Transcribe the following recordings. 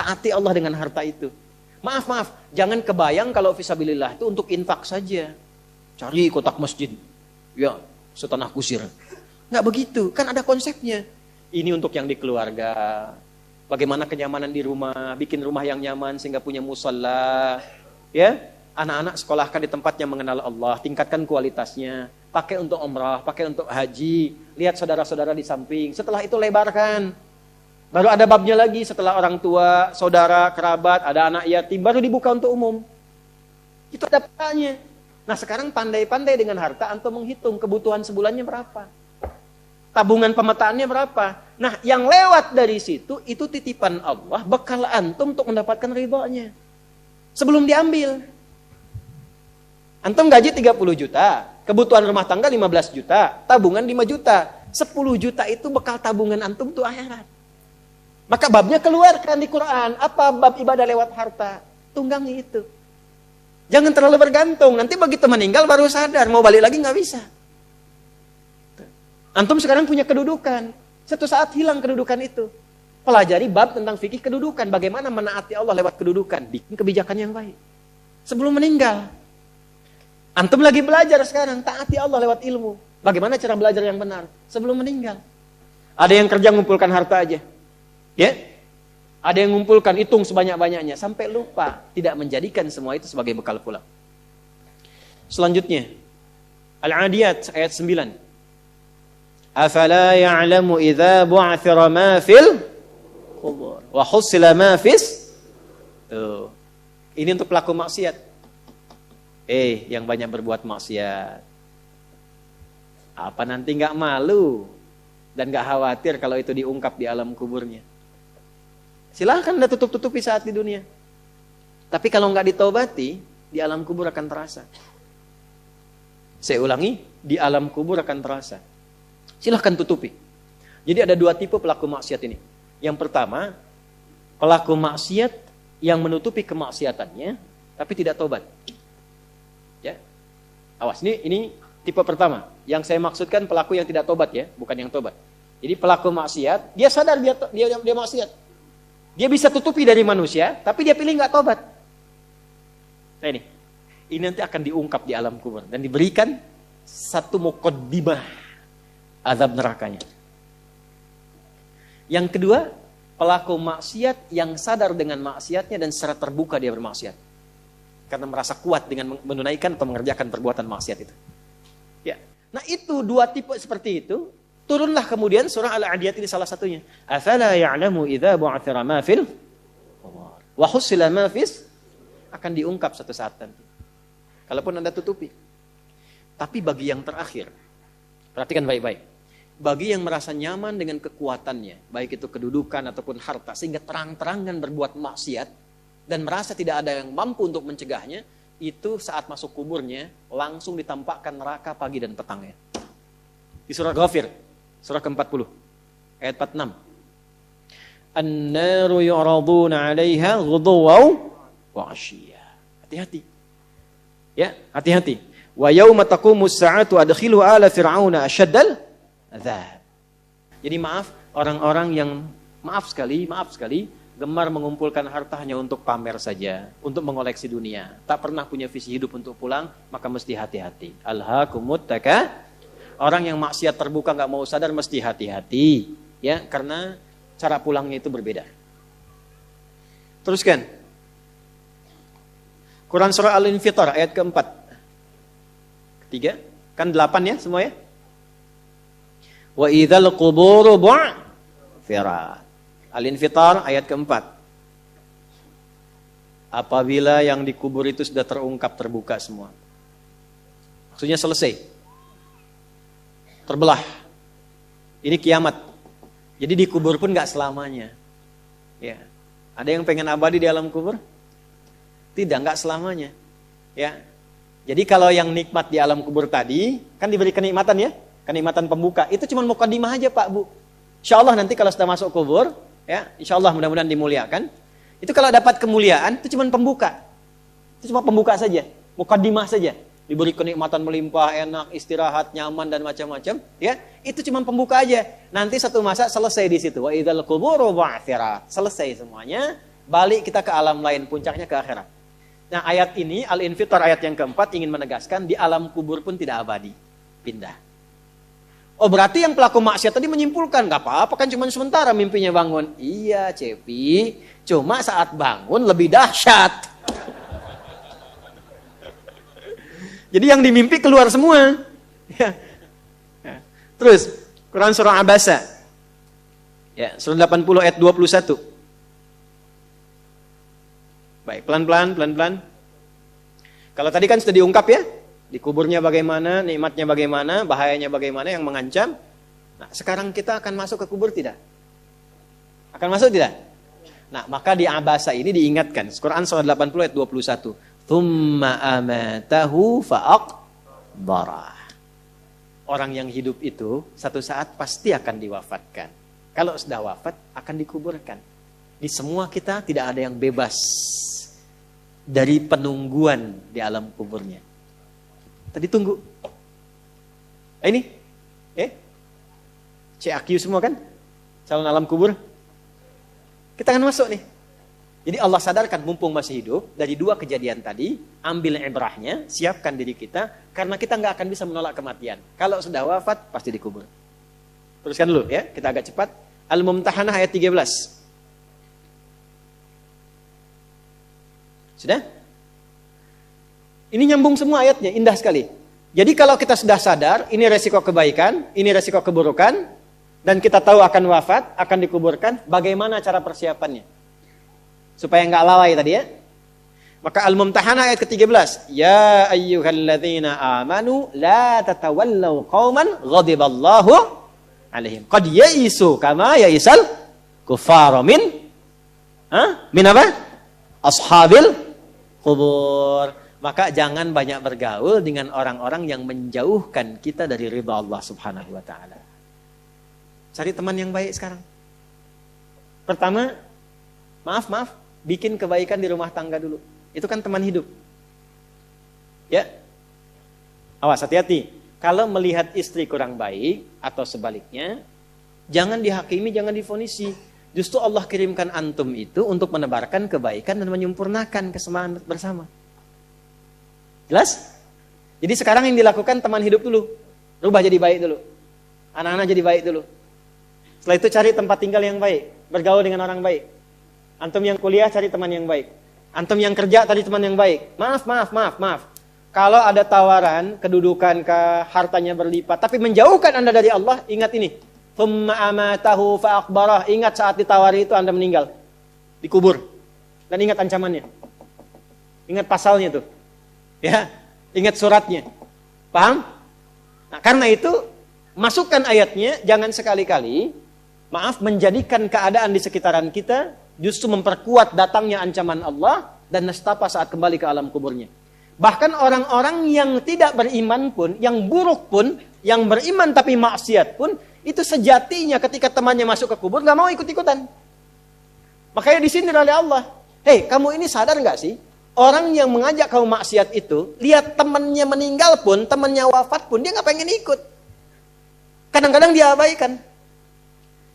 Taati Allah dengan harta itu. Maaf, jangan kebayang kalau fisabilillah itu untuk infak saja. Cari kotak masjid. Ya, setanah kusir. Nggak begitu, kan ada konsepnya. Ini untuk yang di keluarga. Bagaimana kenyamanan di rumah, bikin rumah yang nyaman sehingga punya musalla. Ya, anak-anak sekolahkan di tempat yang mengenal Allah, tingkatkan kualitasnya. Pakai untuk umrah, pakai untuk haji. Lihat saudara-saudara di samping. Setelah itu lebarkan. Baru ada babnya lagi setelah orang tua, saudara, kerabat, ada anak yatim, baru dibuka untuk umum. Itu ada petanya. Nah sekarang pandai-pandai dengan harta, antum menghitung kebutuhan sebulannya berapa. Tabungan pemetaannya berapa. Nah yang lewat dari situ, itu titipan Allah, bekal antum untuk mendapatkan ridhonya. Sebelum diambil. Antum gaji 30 juta, kebutuhan rumah tangga 15 juta, tabungan 5 juta. 10 juta itu bekal tabungan antum tuh akhirat. Maka babnya keluarkan di Quran. Apa bab ibadah lewat harta? Tunggangi itu. Jangan terlalu bergantung. Nanti begitu meninggal baru sadar. Mau balik lagi nggak bisa. Antum sekarang punya kedudukan. Satu saat hilang kedudukan itu. Pelajari bab tentang fikih kedudukan. Bagaimana menaati Allah lewat kedudukan. Bikin kebijakan yang baik. Sebelum meninggal. Antum lagi belajar sekarang. Taati Allah lewat ilmu. Bagaimana cara belajar yang benar. Sebelum meninggal. Ada yang kerja ngumpulkan harta aja. Ya, ada yang ngumpulkan, hitung sebanyak-banyaknya sampai lupa, tidak menjadikan semua itu sebagai bekal pulang. Selanjutnya, Al-Adiyat ayat 9. Afala ya'lamu idza bu'athira ma fil qubur wa husila ma fis. Tuh. Ini untuk pelaku maksiat. Yang banyak berbuat maksiat. Apa nanti enggak malu dan enggak khawatir kalau itu diungkap di alam kuburnya? Silahkan Anda tutup-tutupi saat di dunia. Tapi kalau nggak ditobati, di alam kubur akan terasa. Saya ulangi, di alam kubur akan terasa. Silahkan tutupi. Jadi ada dua tipe pelaku maksiat ini. Yang pertama, pelaku maksiat yang menutupi kemaksiatannya, tapi tidak tobat. Ya, awas, ini tipe pertama. Yang saya maksudkan pelaku yang tidak tobat ya, bukan yang tobat. Jadi pelaku maksiat, dia sadar dia maksiat. Dia bisa tutupi dari manusia, tapi dia pilih nggak tobat. Nah ini nanti akan diungkap di alam kubur dan diberikan satu muqaddimah azab nerakanya. Yang kedua, pelaku maksiat yang sadar dengan maksiatnya dan secara terbuka dia bermaksiat karena merasa kuat dengan menunaikan atau mengerjakan perbuatan maksiat itu. Ya, nah itu dua tipe seperti itu. Turunlah kemudian surah Al-Adiyat ini salah satunya. Afala ya'lamu idza bu'athira ma fil wa husila ma fis, akan diungkap satu saat nanti. Kalaupun Anda tutupi. Tapi bagi yang terakhir, perhatikan baik-baik. Bagi yang merasa nyaman dengan kekuatannya, baik itu kedudukan ataupun harta, sehingga terang-terangan berbuat maksiat dan merasa tidak ada yang mampu untuk mencegahnya, itu saat masuk kuburnya langsung ditampakkan neraka pagi dan petangnya. Di surah Ghafir surah ke-40 ayat 46. An-naru yu'raduna 'alaiha ghuduwan wa 'ashiyya. Hati-hati. Ya, hati-hati. Wa yauma taqumus sa'atu adkhilu ala fir'auna asyaddal adzab. Jadi orang-orang yang maaf sekali gemar mengumpulkan hartanya untuk pamer saja, untuk mengoleksi dunia, tak pernah punya visi hidup untuk pulang, maka mesti hati-hati. Alhaakumut takatsur. Orang yang maksiat terbuka nggak mau sadar mesti hati-hati, ya, karena cara pulangnya itu berbeda. Teruskan. Quran surah Al-Infitar ayat ke-4. Ketiga, kan 8 ya semua ya. Wa idzal quburu bu'thirat. Al-Infitar ayat ke-4. Apabila yang dikubur itu sudah terungkap, terbuka semua. Maksudnya selesai. Terbelah. Ini kiamat. Jadi dikubur pun gak selamanya. Ya. Ada yang pengen abadi di alam kubur? Tidak, gak selamanya. Ya. Jadi kalau yang nikmat di alam kubur tadi, kan diberi kenikmatan ya, kenikmatan pembuka. Itu cuma mukadimah aja Pak Bu. Insya Allah nanti kalau sudah masuk kubur, ya, insya Allah mudah-mudahan dimuliakan. Itu kalau dapat kemuliaan, itu cuma pembuka. Itu cuma pembuka saja, mukadimah saja. Diberi kenikmatan melimpah, enak, istirahat, nyaman dan macam-macam, ya. Itu cuma pembuka aja. Nanti satu masa selesai di situ. Wa idzal quburu bu'thirat. Selesai semuanya. balik kita ke alam lain, puncaknya ke akhirat. Nah, ayat ini Al-Infitar ayat yang keempat ingin menegaskan di alam kubur pun tidak abadi, pindah. Oh, berarti yang pelaku maksiat tadi menyimpulkan, gak apa-apa kan cuma sementara mimpinya bangun. Iya, Cepi, cuma saat bangun lebih dahsyat. Jadi yang dimimpi keluar semua. Ya. Terus, Quran surah Abasa. Ya, surah 80 ayat 21. Baik, pelan-pelan. Kalau tadi kan sudah diungkap ya, di kuburnya bagaimana, nikmatnya bagaimana, bahayanya bagaimana yang mengancam. Nah, sekarang kita akan masuk ke kubur tidak? Akan masuk tidak? Nah, maka di Abasa ini diingatkan. Quran surah 80 ayat 21. Tsumma amatahu fa'aqbarah. Orang yang hidup itu satu saat pasti akan diwafatkan. Kalau sudah wafat akan dikuburkan. Di semua kita tidak ada yang bebas dari penungguan di alam kuburnya. Tadi tunggu. Ini? CAQ semua kan? Calon alam kubur. Kita akan masuk nih. Jadi Allah sadarkan mumpung masih hidup, dari dua kejadian tadi, ambil ibrahnya, siapkan diri kita, karena kita nggak akan bisa menolak kematian. Kalau sudah wafat, pasti dikubur. Teruskan dulu ya, kita agak cepat. Al-Mumtahanah ayat 13. Sudah? Ini nyambung semua ayatnya, indah sekali. Jadi kalau kita sudah sadar, ini resiko kebaikan, ini resiko keburukan, dan kita tahu akan wafat, akan dikuburkan, bagaimana cara persiapannya? Supaya enggak lalai tadi ya. Maka Al-Mumtahanah ayat ke-13. Ya ayyuhalladzina amanu la tatawallaw qauman ghadiballahu alaihim. Qad ya'isu kama ya'isal kuffara min apa? Ashabil kubur. Maka jangan banyak bergaul dengan orang-orang yang menjauhkan kita dari ridha Allah Subhanahu wa taala. Cari teman yang baik sekarang. Pertama, maaf, bikin kebaikan di rumah tangga dulu. Itu kan teman hidup. Ya. Awas, hati-hati. Kalau melihat istri kurang baik atau sebaliknya, jangan dihakimi, jangan difonisi. Justru Allah kirimkan antum itu untuk menebarkan kebaikan dan menyempurnakan kesemaan bersama. Jelas? Jadi sekarang yang dilakukan teman hidup dulu. Rubah jadi baik dulu. Anak-anak jadi baik dulu. Setelah itu cari tempat tinggal yang baik. Bergaul dengan orang baik. Antum yang kuliah cari teman yang baik. Antum yang kerja cari teman yang baik. Maaf. Kalau ada tawaran, kedudukan, hartanya berlipat, tapi menjauhkan Anda dari Allah, ingat ini. Tsumma amatahu fa'aqbarah. Ingat saat ditawari itu Anda meninggal. Dikubur. Dan ingat ancamannya. Ingat pasalnya tuh. Ya, ingat suratnya. Paham? Nah, karena itu masukkan ayatnya, jangan sekali-kali menjadikan keadaan di sekitaran kita justru memperkuat datangnya ancaman Allah dan nestapa saat kembali ke alam kuburnya. Bahkan orang-orang yang tidak beriman pun, yang buruk pun, yang beriman tapi maksiat pun, itu sejatinya ketika temannya masuk ke kubur gak mau ikut-ikutan. Makanya disindir oleh Allah. Hei, kamu ini sadar gak sih? Orang yang mengajak kamu maksiat itu, lihat temannya meninggal pun, temannya wafat pun, dia gak pengen ikut. Kadang-kadang dia abaikan.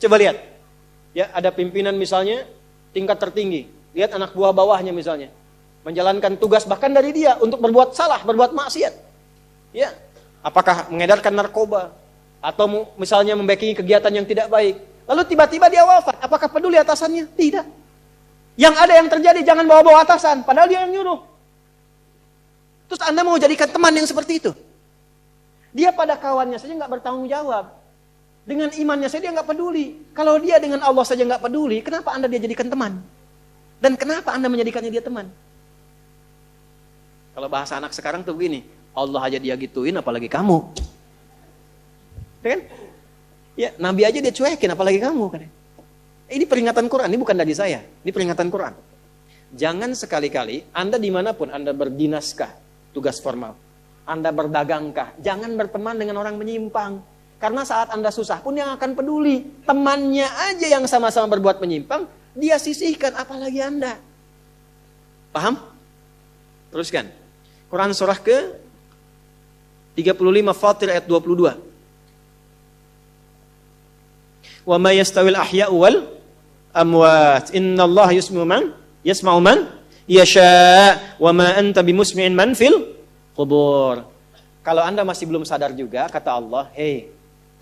Coba lihat. Ya, ada pimpinan misalnya, tingkat tertinggi. Lihat anak buah bawahnya misalnya. Menjalankan tugas bahkan dari dia untuk berbuat salah, berbuat maksiat. Ya, apakah mengedarkan narkoba atau misalnya membackingi kegiatan yang tidak baik. Lalu tiba-tiba dia wafat. Apakah peduli atasannya? Tidak. Yang ada yang terjadi jangan bawa-bawa atasan, padahal dia yang nyuruh. Terus Anda mau jadikan teman yang seperti itu? Dia pada kawannya saja nggak bertanggung jawab. Dengan imannya saja dia nggak peduli. Kalau dia dengan Allah saja nggak peduli, kenapa Anda dia jadikan teman? Dan kenapa Anda menjadikannya dia teman? Kalau bahasa anak sekarang tuh begini, Allah aja dia gituin, apalagi kamu. Ya kan? Ya, Nabi aja dia cuekin, apalagi kamu kan? Ini peringatan Quran, ini bukan dari saya, ini peringatan Quran. Jangan sekali-kali Anda dimanapun Anda berdinaskah, tugas formal, Anda berdagangkah, jangan berteman dengan orang menyimpang. Karena saat Anda susah pun yang akan peduli. Temannya aja yang sama-sama berbuat menyimpang, dia sisihkan, apalagi Anda. Paham? Teruskan. Quran surah ke 35 Fatir ayat 22. Wa ma yastawil ahya'u wal amwat. Innallaha yasma'u man yasha wa ma anta bimusmi'in man fil qubur. Kalau Anda masih belum sadar juga, kata Allah, hei,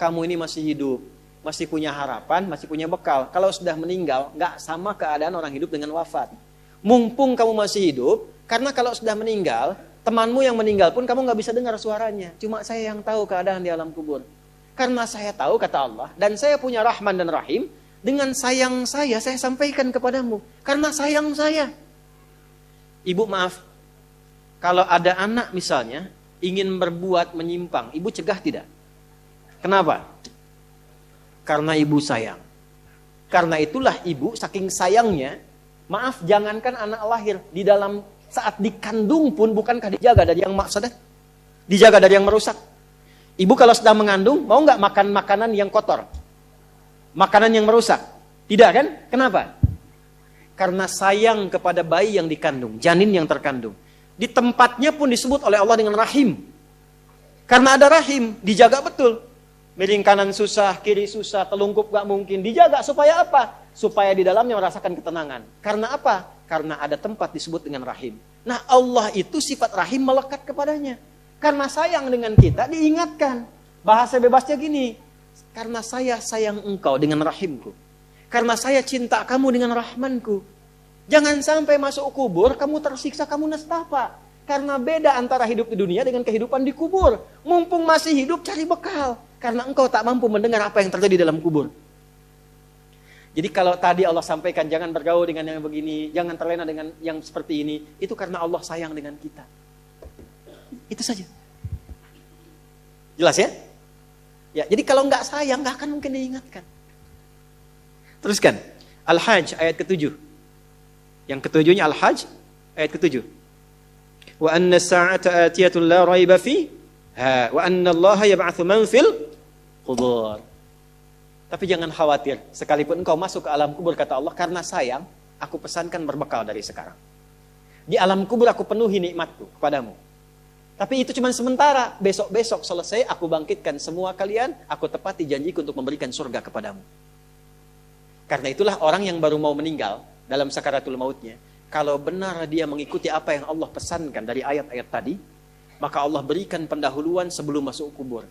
kamu ini masih hidup, masih punya harapan, masih punya bekal. Kalau sudah meninggal, nggak sama keadaan orang hidup dengan wafat. Mumpung kamu masih hidup, karena kalau sudah meninggal, temanmu yang meninggal pun kamu nggak bisa dengar suaranya. Cuma saya yang tahu keadaan di alam kubur. Karena saya tahu, kata Allah, dan saya punya Rahman dan Rahim, dengan sayang saya sampaikan kepadamu. Karena sayang saya. Ibu maaf, kalau ada anak misalnya, ingin berbuat menyimpang, ibu cegah tidak? Kenapa? Karena ibu sayang. Karena itulah ibu saking sayangnya, maaf, jangankan anak lahir, di dalam saat dikandung pun bukankah dijaga dari yang mafsadat? Dijaga dari yang merusak. Ibu kalau sedang mengandung, mau nggak makan makanan yang kotor? Makanan yang merusak? Tidak kan? Kenapa? Karena sayang kepada bayi yang dikandung, janin yang terkandung. Di tempatnya pun disebut oleh Allah dengan rahim. Karena ada rahim, dijaga betul. Miring kanan susah, kiri susah, telungkup gak mungkin. Dijaga supaya apa? Supaya di dalamnya merasakan ketenangan. Karena apa? Karena ada tempat disebut dengan rahim. Nah, Allah itu sifat rahim melekat kepadanya. Karena sayang dengan kita, diingatkan. Bahasa bebasnya gini, karena saya sayang engkau dengan rahimku. Karena saya cinta kamu dengan rahmanku. Jangan sampai masuk kubur, kamu tersiksa, kamu nestapa. Karena beda antara hidup di dunia dengan kehidupan di kubur. Mumpung masih hidup, cari bekal. Karena engkau tak mampu mendengar apa yang terjadi dalam kubur. Jadi kalau tadi Allah sampaikan, jangan bergaul dengan yang begini, jangan terlena dengan yang seperti ini. Itu karena Allah sayang dengan kita. Itu saja. Jelas ya? Ya, jadi kalau nggak sayang, nggak akan mungkin diingatkan. Teruskan. Al-Hajj ayat ke-7. Yang ketujuhnya Al-Hajj ayat ke-7. Wa anna as-sa'ata atiyatun la raiba fiha wa anna Allah yab'atsu man fil qubur. Tapi jangan khawatir, sekalipun engkau masuk ke alam kubur, kata Allah, karena sayang, aku pesankan berbekal dari sekarang. Di alam kubur aku penuhi nikmatku kepadamu. Tapi itu cuma sementara, besok-besok selesai aku bangkitkan semua kalian, aku tepati janjiku untuk memberikan surga kepadamu. Karena itulah orang yang baru mau meninggal dalam sakaratul mautnya, kalau benar dia mengikuti apa yang Allah pesankan dari ayat-ayat tadi, maka Allah berikan pendahuluan sebelum masuk kubur.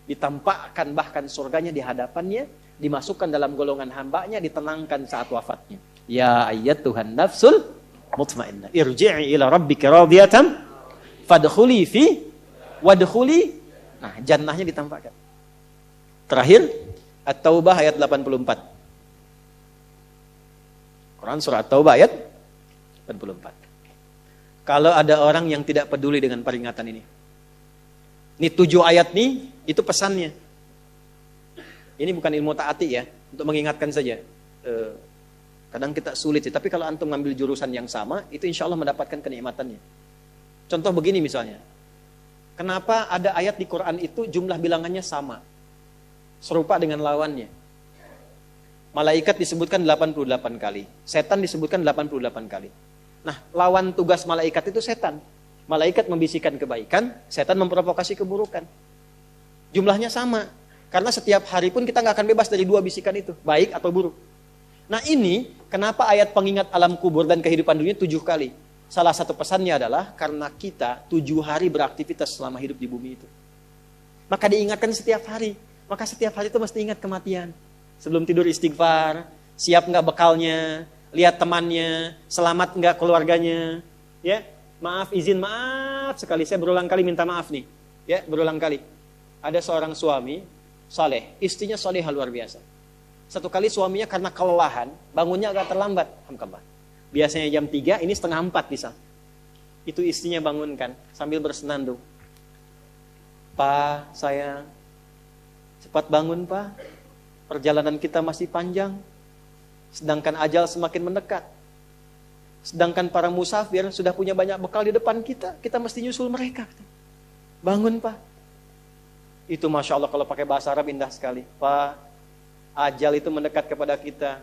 Ditampakkan bahkan surganya di hadapannya, dimasukkan dalam golongan hambanya, ditenangkan saat wafatnya. Ya ayyatuhan nafsul mutmainnah, irji'i ila rabbika radiyatan fadkhuli fi wadkhuli. Nah, jannahnya ditampakkan. Terakhir, At-Taubah ayat 84. Quran surah At-Taubah ayat 84. Kalau ada orang yang tidak peduli dengan peringatan ini. Ini 7 ayat nih, itu pesannya. Ini bukan ilmu ta'ati ya, untuk mengingatkan saja. Kadang kita sulit sih, tapi kalau antum ngambil jurusan yang sama, itu insya Allah mendapatkan kenikmatannya. Contoh begini misalnya. Kenapa ada ayat di Quran itu jumlah bilangannya sama? Serupa dengan lawannya. Malaikat disebutkan 88 kali. Setan disebutkan 88 kali. Nah, lawan tugas malaikat itu setan. Malaikat membisikkan kebaikan, setan memprovokasi keburukan. Jumlahnya sama. Karena setiap hari pun kita nggak akan bebas dari 2 bisikan itu, baik atau buruk. Nah ini, kenapa ayat pengingat alam kubur dan kehidupan dunia 7 kali? Salah satu pesannya adalah karena kita 7 hari beraktivitas selama hidup di bumi itu. Maka diingatkan setiap hari. Maka setiap hari itu mesti ingat kematian. Sebelum tidur istighfar, siap nggak bekalnya, lihat temannya, selamat nggak keluarganya, ya maaf sekali, saya berulang kali minta maaf nih, ya berulang kali. Ada seorang suami saleh, istrinya salehah luar biasa. Satu kali suaminya karena kelelahan, bangunnya agak terlambat, biasanya jam 3, ini setengah 4 bisa. Itu istrinya bangunkan sambil bersenandung. Pak, sayang, cepat bangun Pak. Perjalanan kita masih panjang, sedangkan ajal semakin mendekat. Sedangkan para musafir sudah punya banyak bekal di depan kita, kita mesti nyusul mereka. Bangun Pak. Itu Masya Allah kalau pakai bahasa Arab indah sekali. Pak, ajal itu mendekat kepada kita,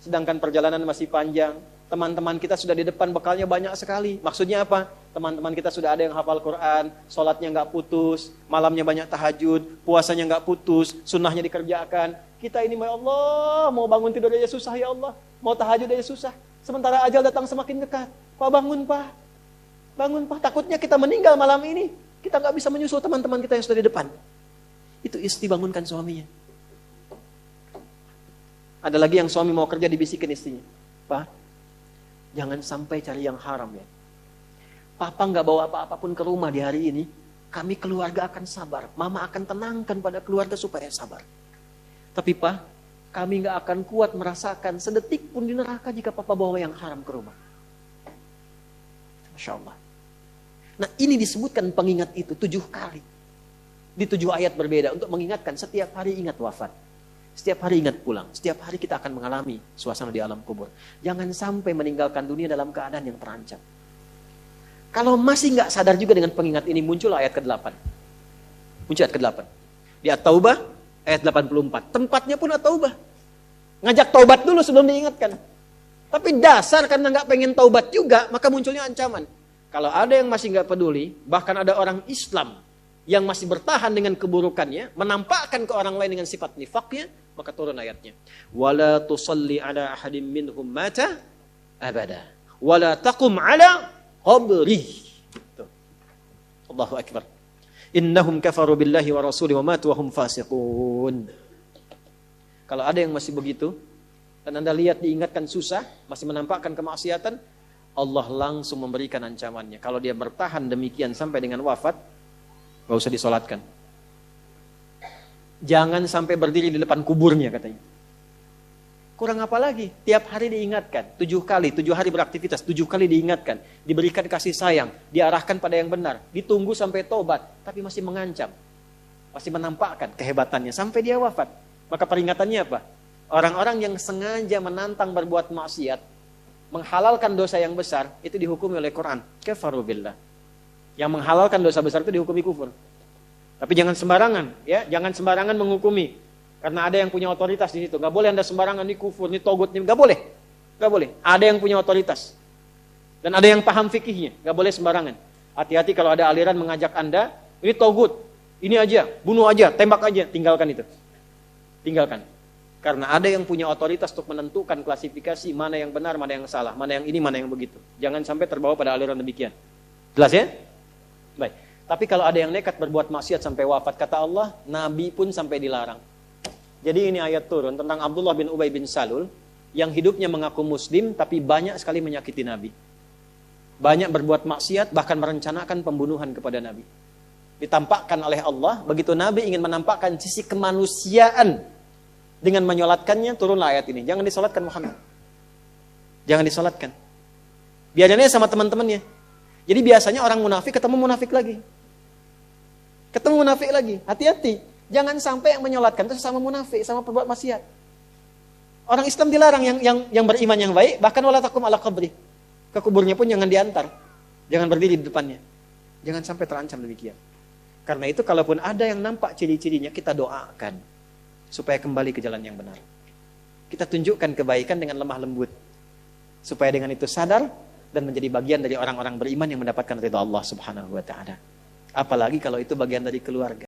sedangkan perjalanan masih panjang. Teman-teman kita sudah di depan, bekalnya banyak sekali. Maksudnya apa? Teman-teman kita sudah ada yang hafal Quran, sholatnya nggak putus, malamnya banyak tahajud, puasanya nggak putus, sunnahnya dikerjakan. Kita ini, ya Allah, mau bangun tidur aja susah ya Allah. Mau tahajud aja susah. Sementara ajal datang semakin dekat. Pak bangun pak. Bangun pak. Takutnya kita meninggal malam ini. Kita nggak bisa menyusul teman-teman kita yang sudah di depan. Itu istri bangunkan suaminya. Ada lagi yang suami mau kerja dibisikin istrinya. Pak, jangan sampai cari yang haram ya. Papa nggak bawa apa-apapun ke rumah di hari ini. Kami keluarga akan sabar. Mama akan tenangkan pada keluarga supaya sabar. Tapi pak, kami nggak akan kuat merasakan sedetik pun di neraka jika papa bawa yang haram ke rumah. Masya Allah. Nah ini disebutkan pengingat itu 7 kali. Di 7 ayat berbeda untuk mengingatkan setiap hari ingat wafat. Setiap hari ingat pulang. Setiap hari kita akan mengalami suasana di alam kubur. Jangan sampai meninggalkan dunia dalam keadaan yang terancam. Kalau masih nggak sadar juga dengan pengingat ini, muncul ayat ke-8. Muncul ayat ke-8. Di At-Taubah, ayat 84. Tempatnya pun At-Taubah. Ngajak taubat dulu sebelum diingatkan. Tapi dasar karena nggak pengen taubat juga, maka munculnya ancaman. Kalau ada yang masih nggak peduli, bahkan ada orang Islam yang masih bertahan dengan keburukannya, menampakkan ke orang lain dengan sifat nifaknya, maka turun ayatnya. Wala tusalli ala ahadim minhum mata abada. Wala taqum ala qabri. Allahu akbar. Innahum kafaru billahi wa rasuli wa matu wa hum fasiqun. Kalau ada yang masih begitu, dan Anda lihat diingatkan susah, masih menampakkan kemaksiatan, Allah langsung memberikan ancamannya. Kalau dia bertahan demikian sampai dengan wafat, gak usah disolatkan. Jangan sampai berdiri di depan kuburnya katanya. Kurang apa lagi? Tiap hari diingatkan. 7 kali, 7 hari beraktivitas, 7 kali diingatkan. Diberikan kasih sayang, diarahkan pada yang benar. Ditunggu sampai tobat, tapi masih mengancam. Masih menampakkan kehebatannya sampai dia wafat. Maka peringatannya apa? Orang-orang yang sengaja menantang berbuat maksiat, menghalalkan dosa yang besar, itu dihukumi oleh Quran. Kafaru billah. Yang menghalalkan dosa besar itu dihukumi kufur. Tapi jangan sembarangan, ya, jangan sembarangan menghukumi. Karena ada yang punya otoritas di situ. Gak boleh Anda sembarangan, ini kufur, ini togut, ini gak boleh. Gak boleh. Ada yang punya otoritas. Dan ada yang paham fikihnya. Gak boleh sembarangan. Hati-hati kalau ada aliran mengajak Anda, ini togut, ini aja, bunuh aja, tembak aja, tinggalkan itu. Tinggalkan. Karena ada yang punya otoritas untuk menentukan klasifikasi mana yang benar, mana yang salah, mana yang ini, mana yang begitu. Jangan sampai terbawa pada aliran demikian. Jelas ya? Baik. Tapi kalau ada yang nekat berbuat maksiat sampai wafat, kata Allah, Nabi pun sampai dilarang. Jadi ini ayat turun tentang Abdullah bin Ubay bin Salul yang hidupnya mengaku muslim tapi banyak sekali menyakiti Nabi. Banyak berbuat maksiat, bahkan merencanakan pembunuhan kepada Nabi. Ditampakkan oleh Allah, begitu Nabi ingin menampakkan sisi kemanusiaan dengan menyolatkannya, turunlah ayat ini. Jangan disolatkan Muhammad. Jangan disolatkan. Biarnya sama teman-temannya. Jadi biasanya orang munafik ketemu munafik lagi. Ketemu munafik lagi. Hati-hati. Jangan sampai yang menyolatkan itu sama munafik, sama perbuat maksiat. Orang Islam dilarang yang beriman yang baik, bahkan wala taqum ala qabri. Ke kuburnya pun jangan diantar. Jangan berdiri di depannya. Jangan sampai terancam demikian. Karena itu kalaupun ada yang nampak ciri-cirinya, kita doakan supaya kembali ke jalan yang benar. Kita tunjukkan kebaikan dengan lemah lembut. Supaya dengan itu sadar dan menjadi bagian dari orang-orang beriman yang mendapatkan ridha Allah Subhanahu wa taala. Apalagi kalau itu bagian dari keluarga.